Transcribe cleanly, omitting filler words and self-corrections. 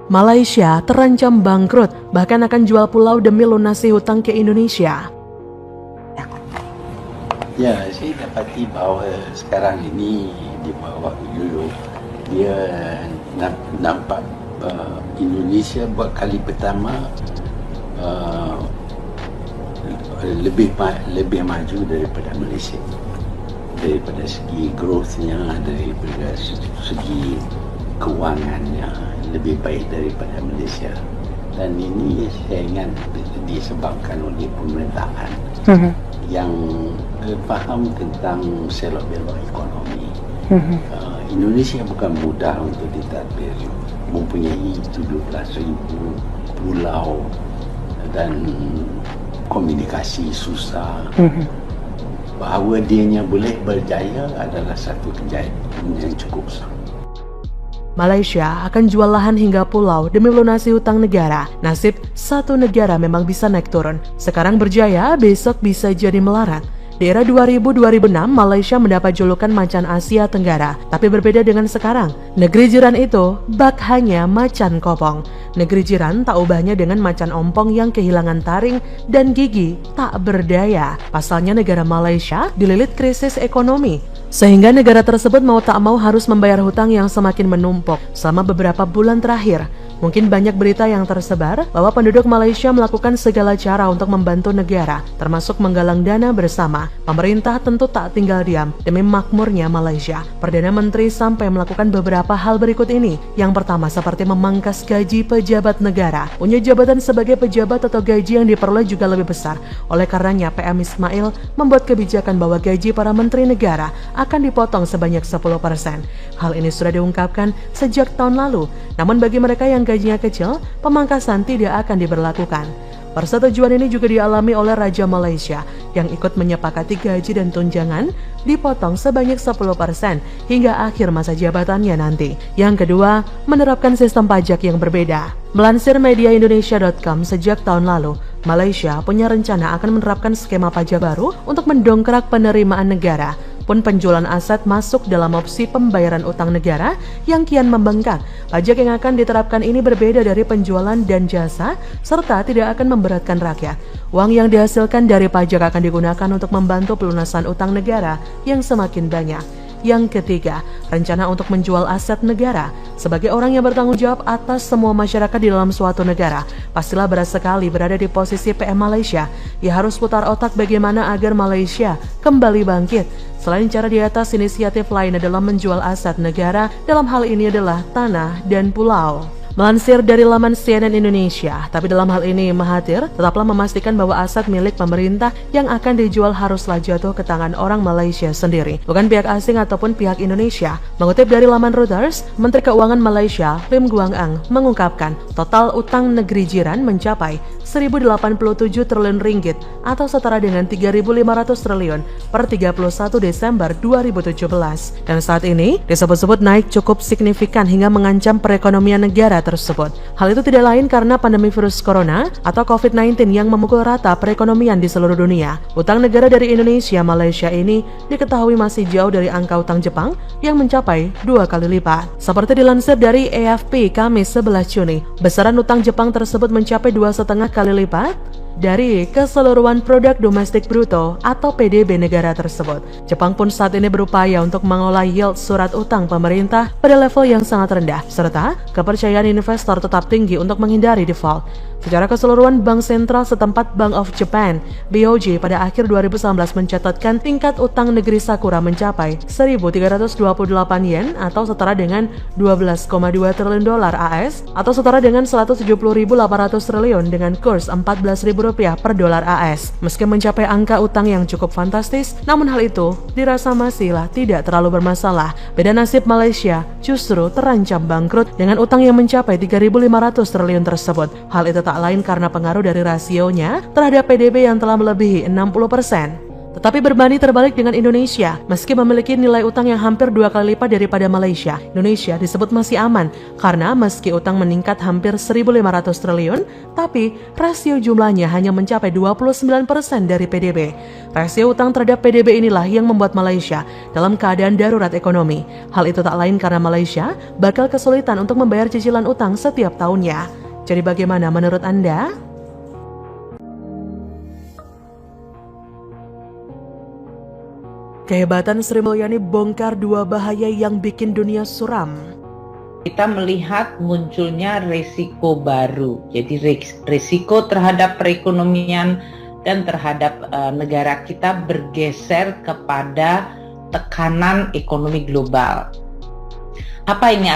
Malaysia terancam bangkrut, bahkan akan jual pulau demi lunasi hutang ke Indonesia. Ya, saya dapati bahawa sekarang ini di bawah dulu dia nampak Indonesia buat kali pertama lebih maju daripada Malaysia, daripada segi growth-nya, daripada segi kewangannya lebih baik daripada Malaysia. Dan ini saya ingat disebabkan oleh pemerintahan yang faham tentang selok-belok ekonomi. Indonesia bukan mudah untuk ditadbir, mempunyai 17,000 pulau dan komunikasi susah. Bahawa dianya boleh berjaya adalah satu kejayaan yang cukup besar. Malaysia akan jual lahan hingga pulau demi melunasi hutang negara. Nasib satu negara memang bisa naik turun. Sekarang berjaya, besok bisa jadi melarat. Di era 2000-2006, Malaysia mendapat julukan macan Asia Tenggara. Tapi berbeda dengan sekarang. Negeri jiran itu bak hanya macan kopong. Negeri jiran tak ubahnya dengan macan ompong yang kehilangan taring dan gigi tak berdaya. Pasalnya negara Malaysia dililit krisis ekonomi, sehingga negara tersebut mau tak mau harus membayar hutang yang semakin menumpuk selama beberapa bulan terakhir. Mungkin banyak berita yang tersebar bahwa penduduk Malaysia melakukan segala cara untuk membantu negara, termasuk menggalang dana bersama. Pemerintah tentu tak tinggal diam demi makmurnya Malaysia. Perdana Menteri sampai melakukan beberapa hal berikut ini. Yang pertama, seperti memangkas gaji pejabat negara. Punya jabatan sebagai pejabat atau gaji yang diperoleh juga lebih besar. Oleh karenanya, PM Ismail membuat kebijakan bahwa gaji para menteri negara akan dipotong sebanyak 10%. Hal ini sudah diungkapkan sejak tahun lalu. Namun bagi mereka yang gajinya kecil, pemangkasan tidak akan diberlakukan. Persetujuan ini juga dialami oleh Raja Malaysia yang ikut menyepakati gaji dan tunjangan dipotong sebanyak 10% hingga akhir masa jabatannya nanti. Yang kedua, menerapkan sistem pajak yang berbeda. Melansir mediaindonesia.com, sejak tahun lalu, Malaysia punya rencana akan menerapkan skema pajak baru untuk mendongkrak penerimaan negara. Pun penjualan aset masuk dalam opsi pembayaran utang negara yang kian membengkak. Pajak yang akan diterapkan ini berbeda dari penjualan dan jasa, serta tidak akan memberatkan rakyat. Uang yang dihasilkan dari pajak akan digunakan untuk membantu pelunasan utang negara yang semakin banyak. Yang ketiga, rencana untuk menjual aset negara. Sebagai orang yang bertanggung jawab atas semua masyarakat di dalam suatu negara, pastilah berat sekali berada di posisi PM Malaysia. Ia harus putar otak bagaimana agar Malaysia kembali bangkit. Selain cara di atas, inisiatif lain adalah menjual aset negara, dalam hal ini adalah tanah dan pulau. Melansir dari laman CNN Indonesia, tapi dalam hal ini Mahathir tetaplah memastikan bahwa aset milik pemerintah yang akan dijual haruslah jatuh ke tangan orang Malaysia sendiri, bukan pihak asing ataupun pihak Indonesia. Mengutip dari laman Reuters, Menteri Keuangan Malaysia, Lim Guang Ang, mengungkapkan total utang negeri jiran mencapai 1.087 triliun ringgit atau setara dengan 3.500 triliun per 31 Desember 2017. Dan saat ini disebut-sebut naik cukup signifikan hingga mengancam perekonomian negara tersebut. Hal itu tidak lain karena pandemi virus corona atau COVID-19 yang memukul rata perekonomian di seluruh dunia. Utang negara dari Indonesia Malaysia ini diketahui masih jauh dari angka utang Jepang yang mencapai 2 kali lipat. Seperti dilansir dari AFP Kamis 11 Juni, besaran utang Jepang tersebut mencapai 2,5 kali lipat dari keseluruhan produk domestik bruto atau PDB negara tersebut. Jepang pun saat ini berupaya untuk mengolah yield surat utang pemerintah pada level yang sangat rendah, serta kepercayaan investor tetap tinggi untuk menghindari default. Secara keseluruhan, Bank Sentral setempat Bank of Japan (BOJ) pada akhir 2019 mencatatkan tingkat utang negeri Sakura mencapai 1.328 yen atau setara dengan 12,2 triliun dolar AS atau setara dengan 170.800 triliun dengan kurs Rp14.000 per dolar AS. Meski mencapai angka utang yang cukup fantastis, namun hal itu dirasa masihlah tidak terlalu bermasalah. Beda nasib Malaysia justru terancam bangkrut dengan utang yang mencapai 3.500 triliun tersebut. Hal itu tak lain karena pengaruh dari rasionya terhadap PDB yang telah melebihi 60%. Tetapi berbanding terbalik dengan Indonesia, meski memiliki nilai utang yang hampir 2 kali lipat daripada Malaysia, Indonesia disebut masih aman karena meski utang meningkat hampir 1.500 triliun, tapi rasio jumlahnya hanya mencapai 29% dari PDB. Rasio utang terhadap PDB inilah yang membuat Malaysia dalam keadaan darurat ekonomi. Hal itu tak lain karena Malaysia bakal kesulitan untuk membayar cicilan utang setiap tahunnya. Jadi bagaimana menurut Anda? Kehebatan Sri Mulyani bongkar 2 bahaya yang bikin dunia suram. Kita melihat munculnya resiko baru, jadi resiko terhadap perekonomian dan terhadap negara kita bergeser kepada tekanan ekonomi global. Apa ini